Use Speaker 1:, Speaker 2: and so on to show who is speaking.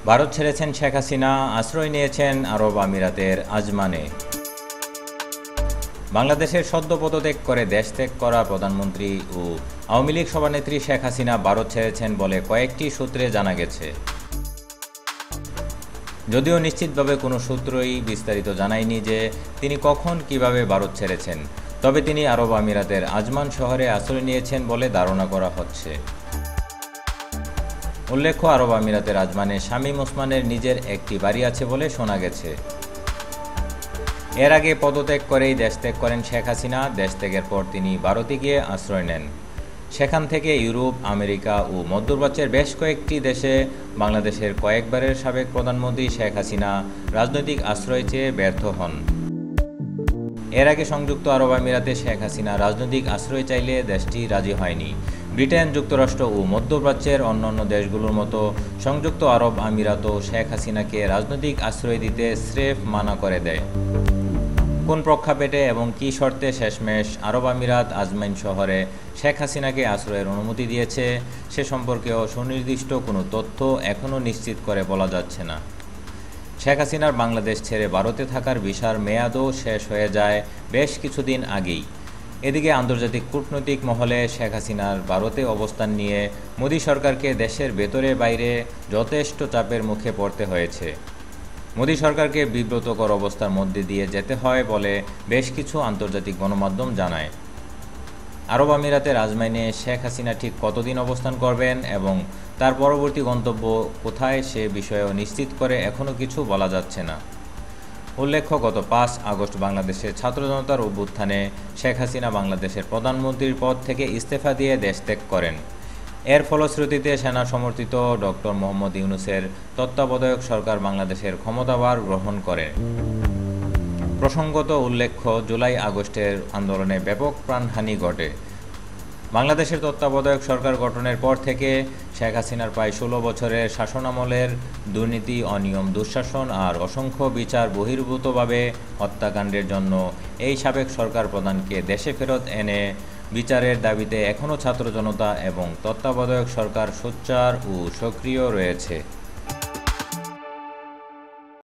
Speaker 1: ভারত ছেড়েছেন শেখ হাসিনা, আশ্রয় নিয়েছেন আরব আমিরাতের আজমানে। বাংলাদেশের সদ্য পদত্যাগ করে দেশ ত্যাগ করা প্রধানমন্ত্রী ও আওয়ামী লীগ সভানেত্রী শেখ হাসিনা ভারত ছেড়েছেন বলে কয়েকটি সূত্রে জানা গেছে। যদিও নিশ্চিতভাবে কোনো সূত্রই বিস্তারিত জানায়নি যে তিনি কখন কিভাবে ভারত ছেড়েছেন, তবে তিনি আরব আমিরাতের আজমান শহরে আশ্রয় নিয়েছেন বলে ধারণা করা হচ্ছে। উল্লেখ্য, আরব আমিরাতের আজমানে শামীম ওসমানের নিজের একটি বাড়ি আছে বলে শোনা গেছে। এর আগে পদত্যাগ করেই দেশ ত্যাগ করেন শেখ হাসিনা। দেশ ত্যাগের পর তিনি ভারতে গিয়ে আশ্রয় নেন। সেখান থেকে ইউরোপ, আমেরিকা ও মধ্যপ্রাচ্যের বেশ কয়েকটি দেশে বাংলাদেশের কয়েকবারের সাবেক প্রধানমন্ত্রী শেখ হাসিনা রাজনৈতিক আশ্রয় চেয়ে ব্যর্থ হন। এর আগে সংযুক্ত আরব আমিরাতে শেখ হাসিনা রাজনৈতিক আশ্রয় চাইলে দেশটি রাজি হয়নি। ব্রিটেন, যুক্তরাষ্ট্র ও মধ্যপ্রাচ্যের অন্যান্য দেশগুলোর মতো সংযুক্ত আরব আমিরাতও শেখ হাসিনাকে রাজনৈতিক আশ্রয় দিতে স্রেফ মানা করে দেয়। কোন প্রেক্ষাপটে এবং কী শর্তে শেষমেশ আরব আমিরাত আজমাইন শহরে শেখ হাসিনাকে আশ্রয়ের অনুমতি দিয়েছে সে সম্পর্কেও সুনির্দিষ্ট কোনো তথ্য এখনও নিশ্চিত করে বলা যাচ্ছে না। শেখ হাসিনার বাংলাদেশ ছেড়ে ভারতে থাকার ভিসার মেয়াদও শেষ হয়ে যায় বেশ কিছুদিন আগেই। এদিকে আন্তর্জাতিক কূটনৈতিক মহলে শেখ হাসিনার ভারতে অবস্থান নিয়ে মোদি সরকারকে দেশের ভেতরে বাইরে যথেষ্ট চাপের মুখে পড়তে হয়েছে। মোদি সরকারকে বিব্রতকর অবস্থার মধ্যে দিয়ে যেতে হয় বলে বেশ কিছু আন্তর্জাতিক গণমাধ্যম জানায়। আরব আমিরাতের আজমাইনে শেখ হাসিনা ঠিক কতদিন অবস্থান করবেন এবং তার পরবর্তী গন্তব্য কোথায় সে বিষয়েও নিশ্চিত করে এখনও কিছু বলা যাচ্ছে না। উল্লেখ্য, গত ৫ আগস্ট বাংলাদেশের ছাত্র জনতার অভ্যুত্থানে শেখ হাসিনা বাংলাদেশের প্রধানমন্ত্রীর পদ থেকে ইস্তফা দিয়ে দেশ ত্যাগ করেন। এর ফলশ্রুতিতে সেনা সমর্থিত ডক্টর মোহাম্মদ ইউনূসের তত্ত্বাবধায়ক সরকার বাংলাদেশের ক্ষমতাভার গ্রহণ করে। প্রসঙ্গত উল্লেখ্য, জুলাই আগস্টের আন্দোলনে ব্যাপক প্রাণহানি ঘটে। বাংলাদেশের তত্ত্বাবধায়ক সরকার গঠনের পর থেকে শেখ হাসিনার প্রায় ১৬ বছরের শাসনামলের দুর্নীতি, অনিয়ম, দুঃশাসন আর অসংখ্য বিচার বহির্ভূতভাবে হত্যাকাণ্ডের জন্য এই সাবেক সরকার প্রধানকে দেশে ফেরত এনে বিচারের দাবিতে এখনও ছাত্র জনতা এবং তত্ত্বাবধায়ক সরকার সোচ্চার ও সক্রিয় রয়েছে।